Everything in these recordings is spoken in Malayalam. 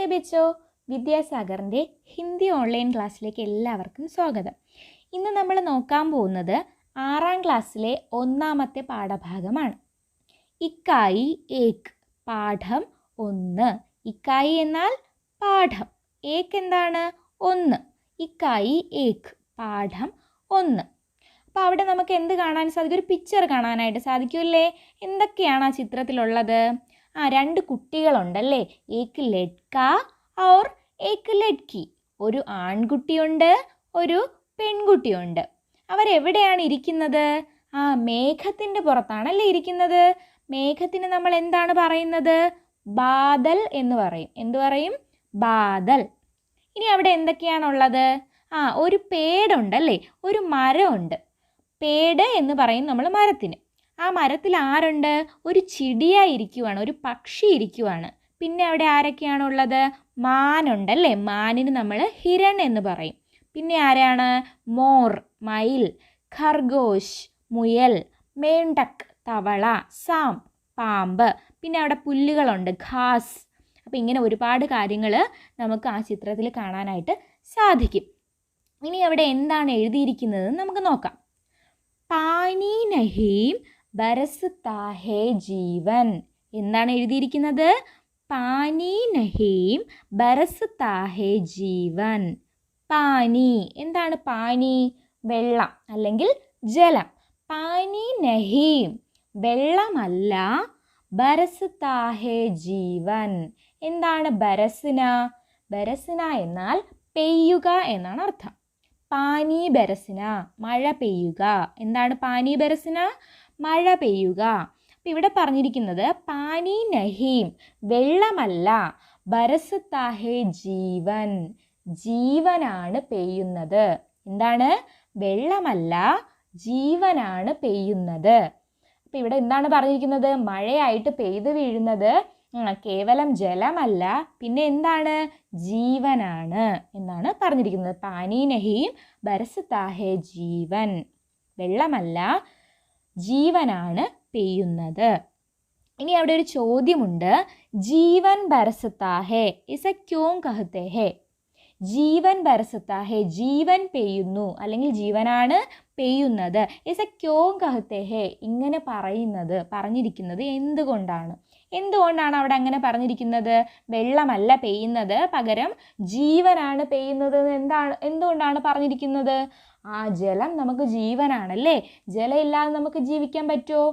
നമസ്തേ ബച്ചോ. വിദ്യാസാഗറിൻ്റെ ഹിന്ദി ഓൺലൈൻ ക്ലാസ്സിലേക്ക് എല്ലാവർക്കും സ്വാഗതം. ഇന്ന് നമ്മൾ നോക്കാൻ പോകുന്നത് 6ാം ക്ലാസ്സിലെ 1ാമത്തെ പാഠഭാഗമാണ്. ഇക്കായി ഏക്, പാഠം 1. ഇക്കായി എന്നാൽ പാഠം, ഏക് എന്താണ് 1. ഇക്കായി ഏക്, പാഠം 1. അപ്പോൾ അവിടെ നമുക്ക് എന്ത് കാണാൻ സാധിക്കും? ഒരു പിക്ചർ കാണാനായിട്ട് സാധിക്കുമല്ലേ? എന്തൊക്കെയാണ് ആ ചിത്രത്തിലുള്ളത്? 2 കുട്ടികളുണ്ടല്ലേ, ഏക് ലഡ്ക ഓർ ഏക് ലഡ്കി. ഒരു ആൺകുട്ടിയുണ്ട്, ഒരു പെൺകുട്ടിയുണ്ട്. അവരെവിടെയാണ് ഇരിക്കുന്നത്? മേഘത്തിൻ്റെ പുറത്താണല്ലേ ഇരിക്കുന്നത്. മേഘത്തിന് നമ്മൾ എന്താണ് പറയുന്നത്? ബാദൽ എന്ന് പറയും. എന്തു പറയും? ബാദൽ. ഇനി അവിടെ എന്തൊക്കെയാണുള്ളത്? ഒരു പേടുണ്ടല്ലേ, ഒരു മരമുണ്ട്. പേട് എന്ന് പറയും നമ്മൾ മരത്തിന്. ആ മരത്തിൽ ആരുണ്ട്? ഒരു ചിടിയായിരിക്കുവാണ്, ഒരു പക്ഷി ഇരിക്കുവാണ്. പിന്നെ അവിടെ ആരൊക്കെയാണുള്ളത്? മാനുണ്ടല്ലേ, മാനിന് നമ്മൾ ഹിരൺ എന്ന് പറയും. പിന്നെ ആരാണ്? മോർ, മയിൽ, ഖർഗോഷ്, മുയൽ, മേണ്ടക്, തവള, സാം, പാമ്പ്. പിന്നെ അവിടെ പുല്ലുകളുണ്ട്, ഘാസ്. അപ്പോൾ ഇങ്ങനെ ഒരുപാട് കാര്യങ്ങൾ നമുക്ക് ആ ചിത്രത്തിൽ കാണാനായിട്ട് സാധിക്കും. ഇനി അവിടെ എന്താണ് എഴുതിയിരിക്കുന്നത് നമുക്ക് നോക്കാം. പാനി നഹീം ബരസ്താ ഹേ ജീവൻ. എന്താണ് എഴുതിയിരിക്കുന്നത്? പാനി നഹീം ബരസ്താ ഹേ ജീവൻ. പാനി എന്താണ്? പാനി വെള്ളം അല്ലെങ്കിൽ ജലം. പാനി നഹീം വെള്ളമല്ല, ബരസ്താ ഹേ ജീവൻ. എന്താണ് ബരസ്ന? ബരസ്ന എന്നാൽ പെയ്യുക എന്നാണ് അർത്ഥം. പാനി ബരസ്ന, മഴ പെയ്യുക. എന്താണ് പാനി ബരസ്ന? മഴ പെയ്യുക. അപ്പം ഇവിടെ പറഞ്ഞിരിക്കുന്നത് പാനി നഹീം വെള്ളമല്ല, ബരസ്താ ഹേ ജീവൻ, ജീവനാണ് പെയ്യുന്നത്. എന്താണ്? വെള്ളമല്ല, ജീവനാണ് പെയ്യുന്നത്. അപ്പം ഇവിടെ എന്താണ് പറഞ്ഞിരിക്കുന്നത്? മഴയായിട്ട് പെയ്തു വീഴുന്നത് കേവലം ജലമല്ല, പിന്നെ എന്താണ്? ജീവനാണ് എന്നാണ് പറഞ്ഞിരിക്കുന്നത്. പാനി നഹീം ബരസ്താ ഹേ ജീവൻ, വെള്ളമല്ല, ജീവനാണ് പെയ്യുന്നത്. ഇനി അവിടെ ഒരു ചോദ്യമുണ്ട്. ജീവൻ ബരസ്താ ഹേ ഇസ ക്യോം കഹത്തെ ഹേ. ജീവൻ ബരസ്താ ഹേ, ജീവൻ പെയ്യുന്നു അല്ലെങ്കിൽ ജീവനാണ് പെയ്യുന്നത്. ഇസ ക്യോം കഹത്തെ ഹേ, ഇങ്ങനെ പറഞ്ഞിരിക്കുന്നത് എന്തുകൊണ്ടാണ്? എന്തുകൊണ്ടാണ് അവിടെ അങ്ങനെ പറഞ്ഞിരിക്കുന്നത്? വെള്ളമല്ല പെയ്യുന്നത്, പകരം ജീവനാണ് പെയ്യുന്നത്. എന്തുകൊണ്ടാണ് പറഞ്ഞിരിക്കുന്നത്? ജലം നമുക്ക് ജീവനാണല്ലേ. ജലം ഇല്ലാതെ നമുക്ക് ജീവിക്കാൻ പറ്റുമോ?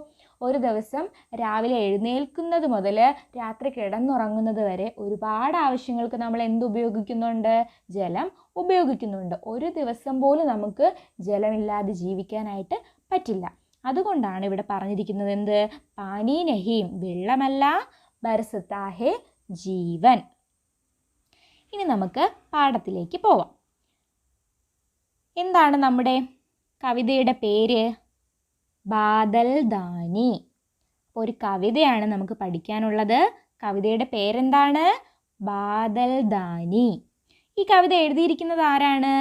ഒരു ദിവസം രാവിലെ എഴുന്നേൽക്കുന്നത് മുതൽ രാത്രി കിടന്നുറങ്ങുന്നത് വരെ ഒരുപാട് ആവശ്യങ്ങൾക്ക് നമ്മൾ ഉപയോഗിക്കുന്നുണ്ട്? ജലം ഉപയോഗിക്കുന്നുണ്ട്. ഒരു ദിവസം പോലും നമുക്ക് ജലമില്ലാതെ ജീവിക്കാനായിട്ട് പറ്റില്ല. അതുകൊണ്ടാണ് ഇവിടെ പറഞ്ഞിരിക്കുന്നത് എന്ത്? പാനി നഹീം വെള്ളമല്ല, ബരസ്താ ഹേ ജീവൻ. ഇനി നമുക്ക് പാഠത്തിലേക്ക് പോവാം. എന്താണ് നമ്മുടെ കവിതയുടെ പേര്? ബാദൽ ദാനി. അപ്പോൾ ഒരു കവിതയാണ് നമുക്ക് പഠിക്കാനുള്ളത്. കവിതയുടെ പേരെന്താണ്? ബാദൽ ദാനി. ഈ കവിത എഴുതിയിരിക്കുന്നത് ആരാണ്?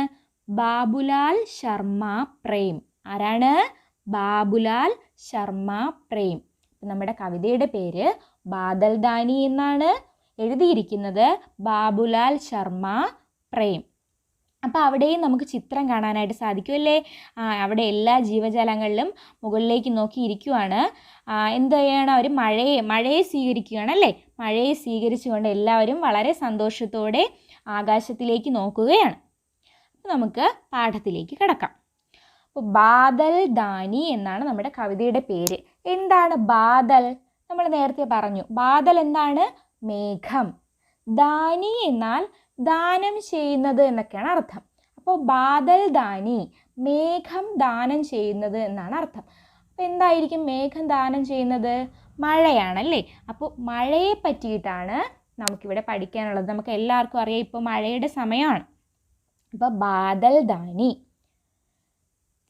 ബാബുലാൽ ശർമ്മ പ്രേം. ആരാണ്? ബാബുലാൽ ശർമ്മ പ്രേം. നമ്മുടെ കവിതയുടെ പേര് ബാദൽ ദാനി എന്നാണ്. എഴുതിയിരിക്കുന്നത് ബാബുലാൽ ശർമ്മ പ്രേം. അപ്പോൾ അവിടെയും നമുക്ക് ചിത്രം കാണാനായിട്ട് സാധിക്കുമല്ലേ? അവിടെ എല്ലാ ജീവജാലങ്ങളിലും മുകളിലേക്ക് നോക്കിയിരിക്കുവാണ്. എന്ത് ചെയ്യണം? അവർ മഴയെ സ്വീകരിക്കുകയാണ് അല്ലേ. മഴയെ സ്വീകരിച്ചുകൊണ്ട് എല്ലാവരും വളരെ സന്തോഷത്തോടെ ആകാശത്തിലേക്ക് നോക്കുകയാണ്. അപ്പോൾ നമുക്ക് പാഠത്തിലേക്ക് കിടക്കാം. അപ്പോൾ ബാദൽ ദാനി എന്നാണ് നമ്മുടെ കവിതയുടെ പേര്. എന്താണ് ബാദൽ? നമ്മൾ നേരത്തെ പറഞ്ഞു, ബാദൽ എന്താണ്? മേഘം. ദാനി എന്നാൽ ദാനം ചെയ്യുന്നത് എന്നൊക്കെയാണ് അർത്ഥം. അപ്പോൾ ബാദൽ ദാനി, മേഘം ദാനം ചെയ്യുന്നത് എന്നാണ് അർത്ഥം. അപ്പോൾ എന്തായിരിക്കും മേഘം ദാനം ചെയ്യുന്നത്? മഴയാണല്ലേ. അപ്പോൾ മഴയെ പറ്റിയിട്ടാണ് നമുക്കിവിടെ പഠിക്കാനുള്ളത്. നമുക്ക് എല്ലാവർക്കും അറിയാം, ഇപ്പോൾ മഴയുടെ സമയമാണ്. അപ്പോൾ ബാദൽ ദാനി.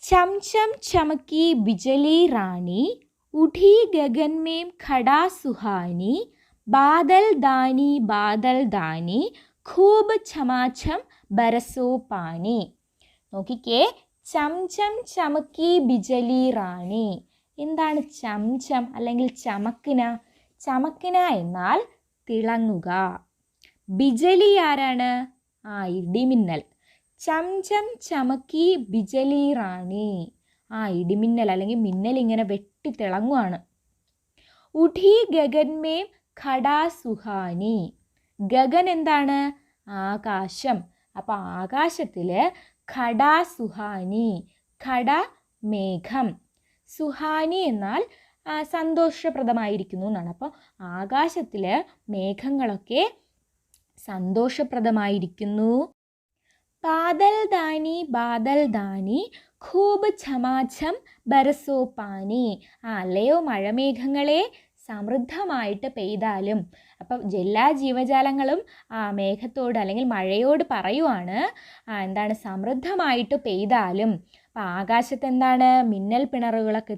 ചം ചം ചമക്കി ബിജലി റാണി, ഉഠി ഗഗൻ മേം ഖടാ സുഹാനി, ബാദൽ ദാനി ഖൂബ് ഛമാഛം ബരസോ പാനി. നോക്കിക്കേ, ചം ചം ചമക്കി ബിജലി റാണി. എന്താണ് ചം അല്ലെങ്കിൽ ചമക്കിന? ചമക്കിന എന്നാൽ തിളങ്ങുക. ബിജലി ആരാണ്? ഇടിമിന്നൽ. ചം ചം ചമക്കി ബിജലി റാണി. ഇടിമിന്നൽ അല്ലെങ്കിൽ മിന്നൽ ഇങ്ങനെ വെട്ടിത്തിളങ്ങുവാണ്. ഉഠി ഗഗൻമേം ഖടാ സുഹാനി. ഗഗൻ എന്താണ്? ആകാശം. അപ്പോൾ ആകാശത്തിൽ ഖടാ സുഹാനി. ഖട മേഘം. സുഹാനി എന്നാൽ സന്തോഷപ്രദമായിരിക്കുന്നു എന്നാണ്. അപ്പോൾ ആകാശത്തിൽ മേഘങ്ങളൊക്കെ സന്തോഷപ്രദമായിരിക്കുന്നു. ബാദൽ ദാനി ബാദൽ ദാനി ഖൂബ് ഛമാഛം ബരസോ പാനി. അല്ലയോ മഴമേഘങ്ങളെ, സമൃദ്ധമായിട്ട് പെയ്താലും. അപ്പം എല്ലാ ജീവജാലങ്ങളും മേഘത്തോട് അല്ലെങ്കിൽ മഴയോട് പറയുവാണ് എന്താണ്? സമൃദ്ധമായിട്ട് പെയ്താലും. അപ്പം ആകാശത്ത് എന്താണ്? മിന്നൽ പിണറുകളൊക്കെ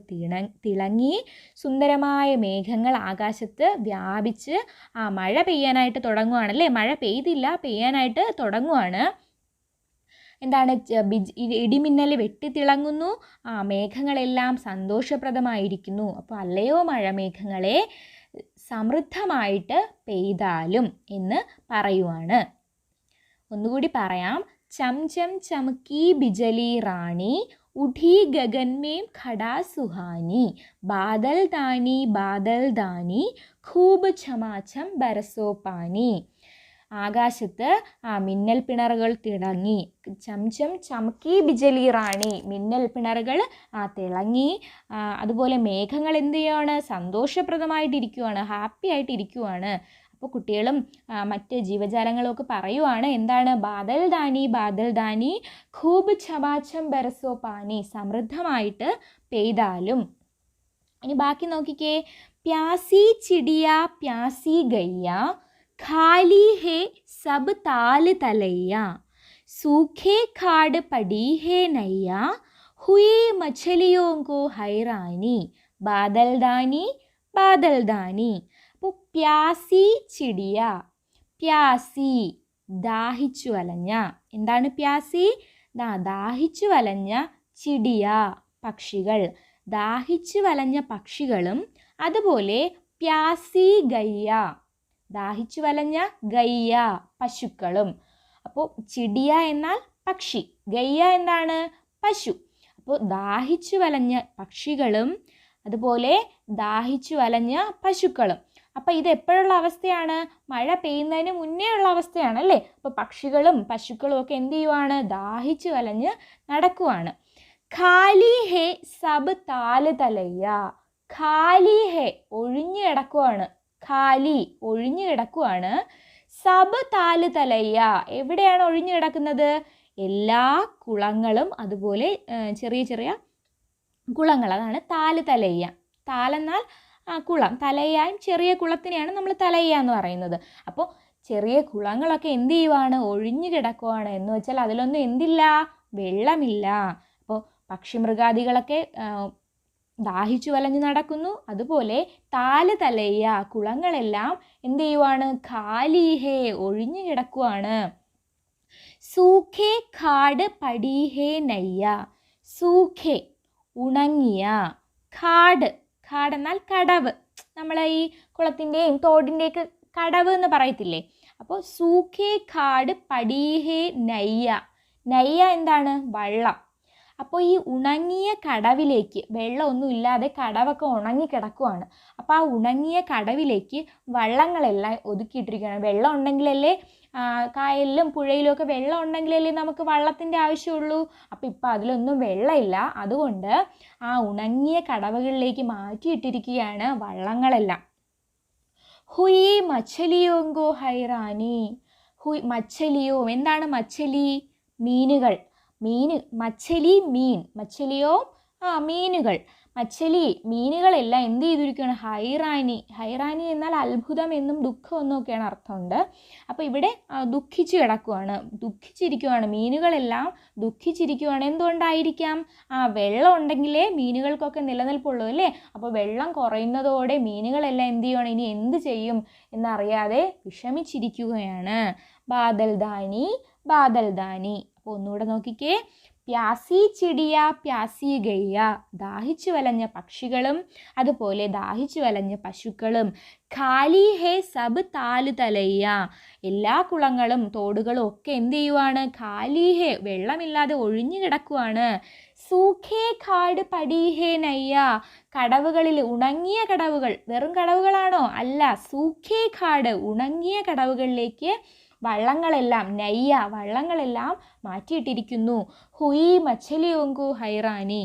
തിളങ്ങി സുന്ദരമായ മേഘങ്ങൾ ആകാശത്ത് വ്യാപിച്ച് മഴ പെയ്യാനായിട്ട് തുടങ്ങുവാണല്ലേ. മഴ പെയ്തില്ല, പെയ്യാനായിട്ട് തുടങ്ങുവാണ്. എന്താണ്? ഇടിമിന്നൽ വെട്ടിത്തിളങ്ങുന്നു, മേഘങ്ങളെല്ലാം സന്തോഷപ്രദമായിരിക്കുന്നു. അപ്പോൾ അല്ലയോ മഴമേഘങ്ങളെ, സമൃദ്ധമായിട്ട് പെയ്താലും എന്ന് പറയുവാണ്. ഒന്നുകൂടി പറയാം. ചം ചം ചമക്കി ബിജലി റാണി ഉഠി ഗഗൻമേം ഖടാ സുഹാനി ബാദൽ ദാനി ഖൂബ് ഛമാഛം ബരസോ പാനി. ആകാശത്ത് മിന്നൽ പിണറുകൾ തിളങ്ങി. ചം ചം ചമക്കി ബിജലി റാണി. മിന്നൽ പിണറുകൾ തിളങ്ങി. അതുപോലെ മേഘങ്ങൾ എന്ത് ചെയ്യുകയാണ്? സന്തോഷപ്രദമായിട്ടിരിക്കുവാണ്, ഹാപ്പി ആയിട്ടിരിക്കുവാണ്. അപ്പോൾ കുട്ടികളും മറ്റ് ജീവജാലങ്ങളും ഒക്കെ പറയുവാണ് എന്താണ്? ബാദൽ ദാനി ഖൂബ് ഛമാഛം ബരസോ പാനി. സമൃദ്ധമായിട്ട് പെയ്താലും. ഇനി ബാക്കി നോക്കിക്കേ. പ്യാസി ചിടിയ പ്യാസി ഗയ്യ खाली है सब ताल तलैया सूखे खाड़ पड़ी है नैया हुई मछलियों को हैरानी बादल दानी. അപ്പോൾ പ്യാസി ചിടിയ. പ്യാസി ദാഹിച്ചു വലഞ്ഞ. എന്താണ് പ്യാസി? ദാഹിച്ചു വലഞ്ഞ. ചിടിയ പക്ഷികൾ. ദാഹിച്ചു വലഞ്ഞ പക്ഷികളും അതുപോലെ പ്യാസി ഗയ്യ ദാഹിച്ചു വലഞ്ഞ ഗയ്യ പശുക്കളും. അപ്പോൾ ചിടിയ എന്നാൽ പക്ഷി, ഗയ്യ എന്താണ്? പശു. അപ്പോൾ ദാഹിച്ചു വലഞ്ഞ പക്ഷികളും അതുപോലെ ദാഹിച്ചു വലഞ്ഞ പശുക്കളും. അപ്പോൾ ഇത് എപ്പോഴുള്ള അവസ്ഥയാണ്? മഴ പെയ്യുന്നതിന് മുന്നേ ഉള്ള അവസ്ഥയാണ് അല്ലേ. അപ്പോൾ പക്ഷികളും പശുക്കളും ഒക്കെ എന്ത് ചെയ്യുവാണ്? ദാഹിച്ചു വലഞ്ഞ് നടക്കുവാണ്. ഖാലി ഹേ സബ് താല് തലയ്യ. ഖാലി ഹേ ഒഴിഞ്ഞു കിടക്കുവാണ്. ഖാലി ഒഴിഞ്ഞു കിടക്കുവാണ്. സബ് താല് തലയ്യ എവിടെയാണ് ഒഴിഞ്ഞു കിടക്കുന്നത്? എല്ലാ കുളങ്ങളും അതുപോലെ ചെറിയ ചെറിയ കുളങ്ങൾ, അതാണ് താല് തലയ്യ. താലെന്നാൽ കുളം, തലയ്യാൻ ചെറിയ കുളത്തിനെയാണ് നമ്മൾ തലയ്യ എന്ന് പറയുന്നത്. അപ്പോൾ ചെറിയ കുളങ്ങളൊക്കെ എന്ത് ചെയ്യുവാണ്? ഒഴിഞ്ഞു കിടക്കുവാണ്. എന്ന് വെച്ചാൽ അതിലൊന്നും എന്തില്ല? വെള്ളമില്ല. അപ്പോൾ പക്ഷിമൃഗാദികളൊക്കെ ദാഹിച്ചു വലഞ്ഞു നടക്കുന്നു. അതുപോലെ താല് തലയ്യ കുളങ്ങളെല്ലാം എന്ത് ചെയ്യുവാണ്? ഖാലിഹേ ഒഴിഞ്ഞു കിടക്കുവാണ്. സൂഖേ ഖാട് പടീഹേ നയ്യ. സൂഖേ ഉണങ്ങിയ. ഖാട് എന്നാൽ കടവ്. നമ്മൾ ഈ കുളത്തിൻ്റെയും തോടിൻ്റെയൊക്കെ കടവ് എന്ന് പറയത്തില്ലേ. അപ്പോൾ സൂഖേ ഖാട് പടീഹേ നയ്യ. നയ്യ എന്താണ്? വള്ളം. അപ്പോൾ ഈ ഉണങ്ങിയ കടവിലേക്ക്, വെള്ളമൊന്നും ഇല്ലാതെ കടവൊക്കെ ഉണങ്ങിക്കിടക്കുവാണ്. അപ്പോൾ ആ ഉണങ്ങിയ കടവിലേക്ക് വള്ളങ്ങളെല്ലാം ഒതുക്കിയിട്ടിരിക്കുകയാണ്. വെള്ളം ഉണ്ടെങ്കിലല്ലേ കായലിലും പുഴയിലും ഒക്കെ വെള്ളം ഉണ്ടെങ്കിലല്ലേ നമുക്ക് വള്ളത്തിൻ്റെ ആവശ്യമുള്ളൂ. അപ്പോൾ ഇപ്പോൾ അതിലൊന്നും വെള്ളമില്ല. അതുകൊണ്ട് ആ ഉണങ്ങിയ കടവുകളിലേക്ക് മാറ്റിയിട്ടിരിക്കുകയാണ് വള്ളങ്ങളെല്ലാം. ഹുയി മച്ചലിയോങ്കോ ഹൈറാനി. മച്ചലിയോ എന്താണ്? മച്ചലി മീനുകൾ. മച്ചലി മീൻ. മച്ചലിയോ മീനുകൾ. മച്ചലി മീനുകളെല്ലാം എന്ത് ചെയ്തിരിക്കുകയാണ്? ഹൈറാനി എന്നാൽ അത്ഭുതം എന്നും ദുഃഖം എന്നും ഒക്കെയാണ് അർത്ഥമുണ്ട്. അപ്പോൾ ഇവിടെ ദുഃഖിച്ചിരിക്കുവാണ്. മീനുകളെല്ലാം ദുഃഖിച്ചിരിക്കുവാണ്. എന്തുകൊണ്ടായിരിക്കാം? വെള്ളം ഉണ്ടെങ്കിലേ മീനുകൾക്കൊക്കെ നിലനിൽപ്പുള്ളൂ അല്ലേ. അപ്പോൾ വെള്ളം കുറയുന്നതോടെ മീനുകളെല്ലാം എന്ത് ചെയ്യുവാണ്? ഇനി എന്ത് ചെയ്യും എന്നറിയാതെ വിഷമിച്ചിരിക്കുകയാണ്. ബാദൽ ദാനി. അപ്പോൾ ഒന്നുകൂടെ നോക്കിക്കേ. പ്യാസി ചിടിയ പ്യാസി ഗയ്യ, ദാഹിച്ചു വലഞ്ഞ പക്ഷികളും അതുപോലെ ദാഹിച്ചു വലഞ്ഞ പശുക്കളും. ഖാലി ഹേ സബ് താല് തലയ്യ, എല്ലാ കുളങ്ങളും തോടുകളും ഒക്കെ എന്ത് ചെയ്യുവാണ്? ഖാലി ഹേ, വെള്ളമില്ലാതെ ഒഴിഞ്ഞു കിടക്കുവാണ്. സൂഖേ ഘാട് പടി ഹേ നയ്യ, കടവുകളിൽ ഉണങ്ങിയ കടവുകൾ, വെറും കടവുകളാണോ? അല്ല, സൂഖേ ഘാട്, ഉണങ്ങിയ കടവുകളിലേക്ക് വള്ളങ്ങളെല്ലാം, നയ്യ, വള്ളങ്ങളെല്ലാം മാറ്റിയിട്ടിരിക്കുന്നു. ഹുയി മച്ചലിയോങ്കു ഹൈറാനി,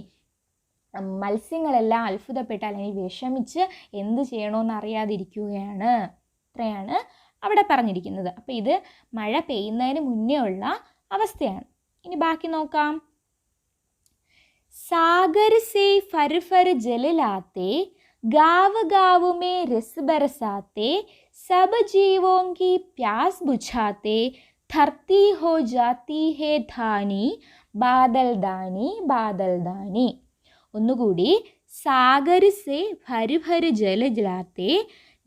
മത്സ്യങ്ങളെല്ലാം അത്ഭുതപ്പെട്ട് അല്ലെങ്കിൽ വിഷമിച്ച് എന്ത് ചെയ്യണമെന്ന് അറിയാതിരിക്കുകയാണ്. ഇത്രയാണ് അവിടെ പറഞ്ഞിരിക്കുന്നത്. അപ്പോൾ ഇത് മഴ പെയ്യുന്നതിന് മുന്നേ ഉള്ള അവസ്ഥയാണ്. ഇനി ബാക്കി നോക്കാം. सागर से फर फर जल लाते, गाँव गाँव में रस बरसाते, सब जीवों की प्यास बुझाते, धरती हो जाती है धानी, बादल दानी बादल दानी. ഒന്നുകൂടി. सागर से फर फर जल लाते,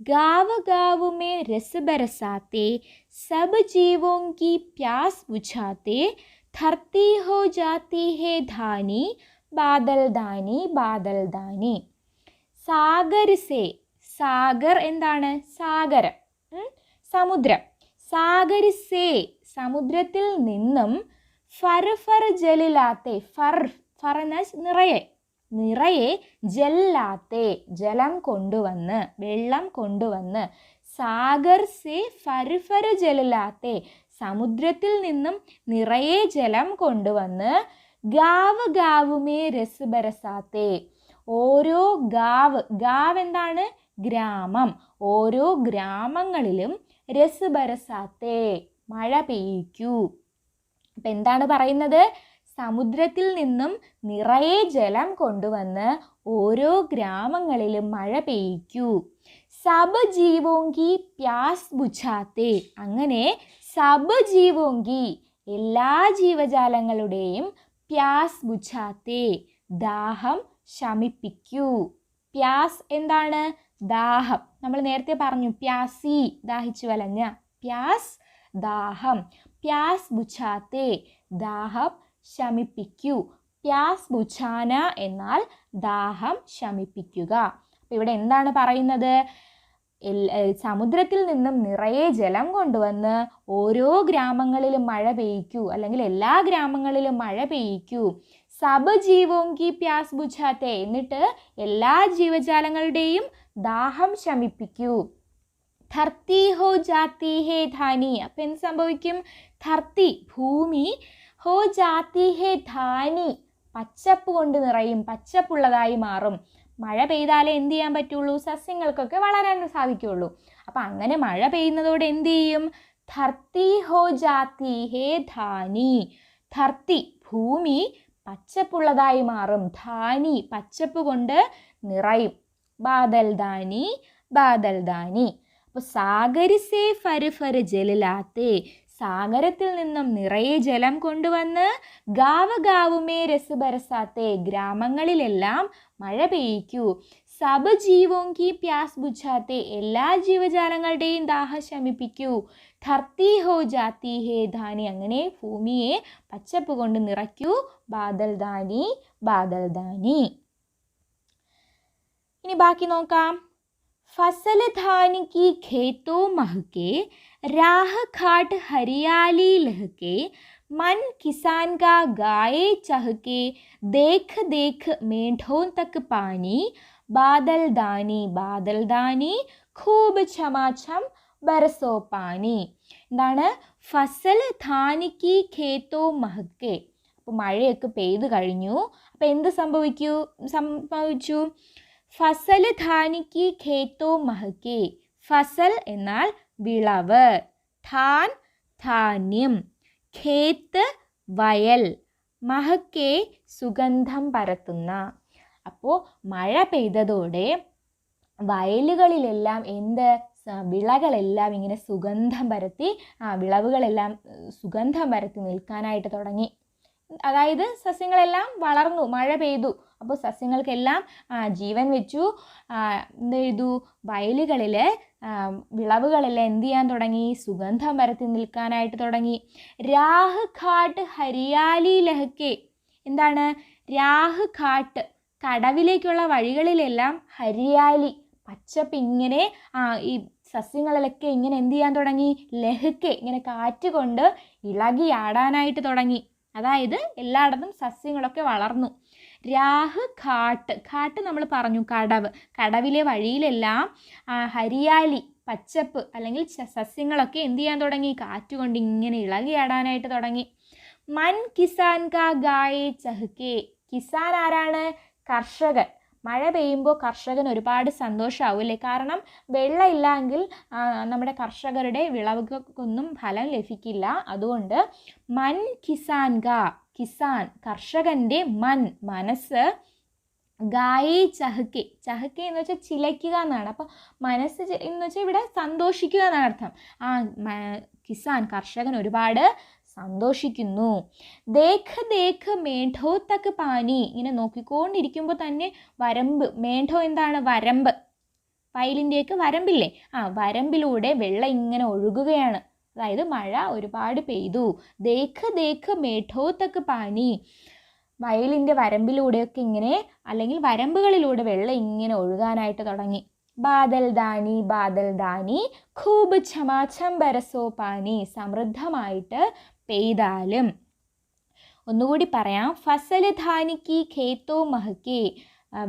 गाँव गाँव में रस बरसाते, सब जीवों की प्यास बुझाते, धरती हो जाती है धानी, ബാദൽ ദാനി ബാദൽ ദാനി. സാഗർ സേ, സാഗർ എന്താണ്? സാഗരം, സമുദ്രം. സാഗർ സേ, സമുദ്രത്തിൽ നിന്നും. ഫർ ഫർ ജലിലാത്തെ, ഫർ ഫർ എന്ന നിറയെ, നിറയെ ജല്ലാത്തെ, ജലം കൊണ്ടുവന്ന്, വെള്ളം കൊണ്ടുവന്ന്. സാഗർ സേ ഫർ ഫർ ജലിലാത്തെ, സമുദ്രത്തിൽ നിന്നും നിറയെ ജലം കൊണ്ടുവന്ന്. ഗാവ് ഗാവുമേ രസ് ബരസാത്തെ, ഓരോ ഗാവ്, ഗാവ് എന്താണ്? ഗ്രാമം. ഓരോ ഗ്രാമങ്ങളിലും രസ് ബരസാത്തെ, മഴ പെയ്യിക്കൂ. അപ്പം എന്താണ് പറയുന്നത്? സമുദ്രത്തിൽ നിന്നും നിറയെ ജലം കൊണ്ടുവന്ന് ഓരോ ഗ്രാമങ്ങളിലും മഴ പെയ്യിക്കൂ. സബ് ജീവോങ്കി പ്യാസ് ബുझാത്തെ, അങ്ങനെ സബ് ജീവോങ്കി, എല്ലാ ജീവജാലങ്ങളുടെയും പ്യാസ് ബുझാത്തെ, ദാഹം ശമിപ്പിക്കൂ. പ്യാസ് എന്താണ്? ദാഹം. നമ്മൾ നേരത്തെ പറഞ്ഞു പ്യാസി, ദാഹിച്ചു വലഞ്ഞ. പ്യാസ് ദാഹം. പ്യാസ് ബുझാത്തെ, ദാഹം ശമിപ്പിക്കൂ. പ്യാസ് ബുझാന എന്നാൽ ദാഹം ശമിപ്പിക്കുക. അപ്പോൾ ഇവിടെ എന്താണ് പറയുന്നത്? സമുദ്രത്തിൽ നിന്നും നിറയെ ജലം കൊണ്ടുവന്ന് ഓരോ ഗ്രാമങ്ങളിലും മഴ പെയ്യിക്കൂ, അല്ലെങ്കിൽ എല്ലാ ഗ്രാമങ്ങളിലും മഴ പെയ്യിക്കൂ. സബ് ജീവോങ്കി പ്യാസ് ബുझാത്തെ, എന്നിട്ട് എല്ലാ ജീവജാലങ്ങളുടെയും ദാഹം ശമിപ്പിക്കൂ. ധർത്തി ഹോ ജാത്തി ഹേ ധാനി, അപ്പം എന്ത് സംഭവിക്കും? ധർത്തി, ഭൂമി. ഹോ ജാത്തി ഹേ ധാനി, പച്ചപ്പ് കൊണ്ട് നിറയും, പച്ചപ്പുള്ളതായി മാറും. മഴ പെയ്താലേ എന്ത് ചെയ്യാൻ പറ്റുള്ളൂ? സസ്യങ്ങൾക്കൊക്കെ വളരാൻ സാധിക്കുള്ളൂ. അപ്പം അങ്ങനെ മഴ പെയ്യുന്നതോടെ എന്ത് ചെയ്യും? ധർത്തി ഹോ ജാത്തി ഹേ ധാനി, ധർത്തി, ഭൂമി പച്ചപ്പുള്ളതായി മാറും. ധാനി, പച്ചപ്പ് കൊണ്ട് നിറയും. ബാദൽ ദാനി ബാദൽ ദാനി. അപ്പോൾ സാഗരി സേ ഫർ ഫർ ജലിലാത്തെ, സാഗരത്തിൽ നിന്നും നിറയെ ജലം കൊണ്ടുവന്ന്. ഗാവ് ഗാവുമേ രസ് ബരസാത്തെ, ഗ്രാമങ്ങളിലെല്ലാം മഴ പെയ്യിക്കൂ. സബ് ജീവോങ്കി പ്യാസ് ബുझാത്തെ, എല്ലാ ജീവജാലങ്ങളുടെയും ദാഹം ശമിപ്പിക്കൂ. ധർത്തി ഹോ ജാത്തി ഹേ ധാനി, അങ്ങനെ ഭൂമിയെ പച്ചപ്പ് കൊണ്ട് നിറയ്ക്കൂ. ബാദൽ ദാനി ബാദൽ ദാനി. ഇനി ബാക്കി നോക്കാം. फसल धान की खेतों महके, राह घाट हरियाली लहके, मन किसान का गाए चहके, देख देख मेंढों तक पानी, बादल दानी खूब छमाछम बरसो पानी. എന്താണ്? ഫസൽ ധാനിക്ക് ഖേത്തോ മഹക്കെ, അപ്പോൾ മഴയൊക്കെ പെയ്തു കഴിഞ്ഞു. അപ്പോൾ എന്ത് സംഭവിച്ചു? ഫസൽ ധാനിക്ക് ഖേത്തോ മഹക്കെ, ഫസൽ എന്നാൽ വിളവ്, ധാൻ ധാന്യം, ഖേത്ത് വയൽ, മഹക്കെ സുഗന്ധം പരത്തുന്ന. അപ്പോൾ മഴ പെയ്തതോടെ വയലുകളിലെല്ലാം വിളകളെല്ലാം ഇങ്ങനെ സുഗന്ധം പരത്തി, വിളവുകളെല്ലാം സുഗന്ധം പരത്തി നിൽക്കാനായിട്ട് തുടങ്ങി. അതായത് സസ്യങ്ങളെല്ലാം വളർന്നു, മഴ പെയ്തു. അപ്പോൾ സസ്യങ്ങൾക്കെല്ലാം ജീവൻ വെച്ചു. എന്ത് ചെയ്തു? വയലുകളിൽ വിളവുകളെല്ലാം എന്ത് ചെയ്യാൻ തുടങ്ങി? സുഗന്ധം പരത്തി നിൽക്കാനായിട്ട് തുടങ്ങി. രാഹ് ഘാട്ട് ഹരിയാലി ലഹക്കെ, എന്താണ്? രാഹ് ഘാട്ട്, കടവിലേക്കുള്ള വഴികളിലെല്ലാം ഹരിയാലി, പച്ചപ്പ് ഇങ്ങനെ ഈ സസ്യങ്ങളിലൊക്കെ ഇങ്ങനെ എന്ത് ചെയ്യാൻ തുടങ്ങി? ലഹ്ക്കെ, ഇങ്ങനെ കാറ്റ് കൊണ്ട് ഇളകി ആടാനായിട്ട് തുടങ്ങി. അതായത് എല്ലായിടത്തും സസ്യങ്ങളൊക്കെ വളർന്നു. രാഹ് ഘാട്ട്, ഘാട്ട് നമ്മൾ പറഞ്ഞു കടവ്, കടവിലെ വഴിയിലെല്ലാം ഹരിയാലി, പച്ചപ്പ് അല്ലെങ്കിൽ സസ്യങ്ങളൊക്കെ എന്ത് ചെയ്യാൻ തുടങ്ങി? കാറ്റുകൊണ്ട് ഇങ്ങനെ ഇളകിയാടാനായിട്ട് തുടങ്ങി. മൻ കിസാൻ കാ ഗായേ ചഹ്കെ, കിസാൻ ആരാണ്? കർഷകൻ. മഴ പെയ്യുമ്പോൾ കർഷകന് ഒരുപാട് സന്തോഷമാവും അല്ലേ? കാരണം വെള്ളമില്ലെങ്കിൽ നമ്മുടെ കർഷകരുടെ വിളവുകൾക്കൊന്നും ഫലം ലഭിക്കില്ല. അതുകൊണ്ട് മൻ കിസാൻ കാ, കിസാൻ കർഷകൻ്റെ, മൻ മനസ്സ്, ഗായേ ചഹ്കെ, ചഹ്കെ എന്ന് വെച്ചാൽ ചിലയ്ക്കുക എന്നാണ്. അപ്പോൾ മനസ്സ് എന്ന് വെച്ചാൽ ഇവിടെ സന്തോഷിക്കുക എന്നാണ് അർത്ഥം. കിസാൻ കർഷകൻ ഒരുപാട് സന്തോഷിക്കുന്നു. ദേഖ് ദേഖ് മേഢോ തക്ക് പാനി, ഇങ്ങനെ നോക്കിക്കൊണ്ടിരിക്കുമ്പോൾ തന്നെ വരമ്പ്, മേഢോ എന്താണ്? വരമ്പ്, വയലിൻ്റെയൊക്കെ വരമ്പില്ലേ, വരമ്പിലൂടെ വെള്ളം ഇങ്ങനെ ഒഴുകുകയാണ്. അതായത് മഴ ഒരുപാട് പെയ്തു. ദേഖ് ദേഖ് മേഢോ തക്ക് പാനി, വയലിൻ്റെ വരമ്പിലൂടെയൊക്കെ ഇങ്ങനെ അല്ലെങ്കിൽ വരമ്പുകളിലൂടെ വെള്ളം ഇങ്ങനെ ഒഴുകാനായിട്ട് തുടങ്ങി. ബാദൽ ദാനി ബാദൽ ദാനി ഖൂബ് ഛമാഛം ബരസോ പാനി, സമൃദ്ധമായിട്ട് പെയ്താലും. ഒന്നുകൂടി പറയാം. ഫസൽ ധാനിക്ക് ഖേത്തോ മഹ്കെ,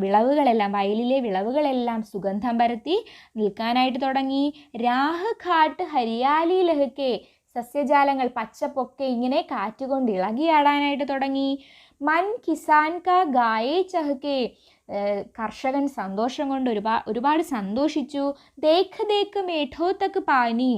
വിളവുകളെല്ലാം, വയലിലെ വിളവുകളെല്ലാം സുഗന്ധം പരത്തി നിൽക്കാനായിട്ട് തുടങ്ങി. രാഹ് ഘാട്ട് ഹരിയാലി ലഹ്കെ, സസ്യജാലങ്ങൾ, പച്ചപ്പൊക്കെ ഇങ്ങനെ കാറ്റുകൊണ്ട് ഇളകിയാടാനായിട്ട് തുടങ്ങി. മൻ കിസാൻ കാ ഗായേ ചഹ്കെ, കർഷകൻ സന്തോഷം കൊണ്ട് ഒരുപാട് സന്തോഷിച്ചു. ദേഖ് ദേഖ് മേഠോ തക്ക് പാനി,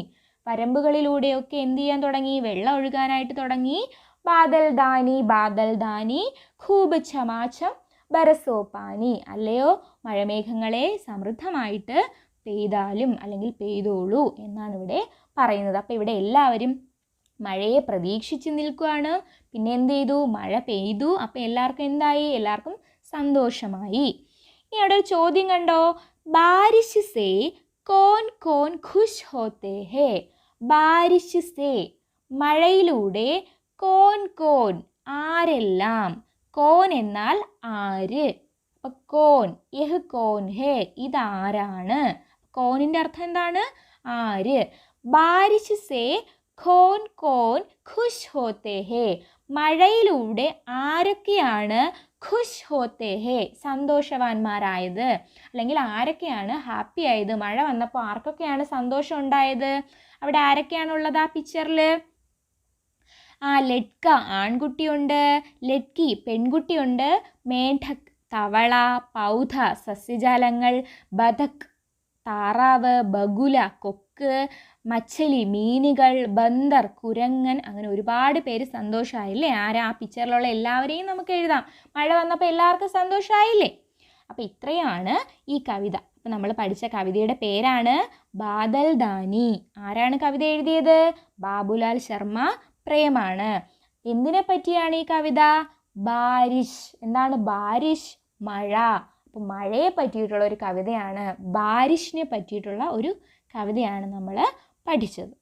വരമ്പുകളിലൂടെയൊക്കെ എന്ത് ചെയ്യാൻ തുടങ്ങി? വെള്ളം ഒഴുകാനായിട്ട് തുടങ്ങി. ബാദൽ ദാനി ബാദൽ ദാനി ഖൂബ് ഛമാഛം ബരസോ പാനി, അല്ലയോ മഴമേഘങ്ങളെ സമൃദ്ധമായിട്ട് പെയ്താലും അല്ലെങ്കിൽ പെയ്തോളൂ എന്നാണ് ഇവിടെ പറയുന്നത്. അപ്പോൾ ഇവിടെ എല്ലാവരും മഴയെ പ്രതീക്ഷിച്ച് നിൽക്കുകയാണ്. പിന്നെ എന്ത് ചെയ്തു? മഴ പെയ്തു. അപ്പോൾ എല്ലാവർക്കും എന്തായി? എല്ലാവർക്കും സന്തോഷമായി. ഇനി അവിടെ ഒരു ചോദ്യം കണ്ടോ? ബാരിഷ് സേ കോൻ കോൻ ഖുഷ് ഹോത്തെ ഹേ. ബാരിഷ് സേ, മഴയിലൂടെ, കോൻ കോൻ, ആരെല്ലാം. കോൻ എന്നാൽ ആര്. അപ്പം കോൻ, യഹ് കോൻ ഹേ, ഇതാരാണ്. കോനിൻ്റെ അർത്ഥം എന്താണ്? ആര്. ബാരിഷ് സേ കോൻ കോൻ ഖുഷ് ഹോത്തെ ഹേ, മഴയിലൂടെ ആരൊക്കെയാണ് ഖുഷ് ഹോത്തെ ഹേ, സന്തോഷവാന്മാരായത്, അല്ലെങ്കിൽ ആരൊക്കെയാണ് ഹാപ്പി ആയത്. മഴ വന്നപ്പോൾ ആർക്കൊക്കെയാണ് സന്തോഷം ഉണ്ടായത്? അവിടെ ആരൊക്കെയാണുള്ളത് ആ പിക്ചറിൽ? ലഡ്ക ആൺകുട്ടിയുണ്ട്, ലഡ്കി പെൺകുട്ടിയുണ്ട്, മേഢക് തവള, പൗധ സസ്യജാലങ്ങൾ, ബതക് താറാവ്, ബഗുല കൊക്ക്, മച്ചലി മീനുകൾ, ബന്ദർ കുരങ്ങൻ, അങ്ങനെ ഒരുപാട് പേര് സന്തോഷമായില്ലേ? ആരാ? ആ പിക്ചറിലുള്ള എല്ലാവരെയും നമുക്ക് എഴുതാം. മഴ വന്നപ്പോൾ എല്ലാവർക്കും സന്തോഷമായില്ലേ? അപ്പോൾ ഇത്രയാണ് ഈ കവിത. അപ്പോൾ നമ്മൾ പഠിച്ച കവിതയുടെ പേരാണ് ബാദൽ ദാനി. ആരാണ് കവിത എഴുതിയത്? ബാബുലാൽ ശർമ്മ പ്രേമാണ്. എന്തിനെ പറ്റിയാണ് ഈ കവിത? ബാരിഷ്. എന്താണ് ബാരിഷ്? മഴ. അപ്പോൾ മഴയെ പറ്റിയിട്ടുള്ള ഒരു കവിതയാണ്, ബാരിഷിനെ പറ്റിയിട്ടുള്ള ഒരു കവിതയാണ് നമ്മൾ പഠിച്ചത്.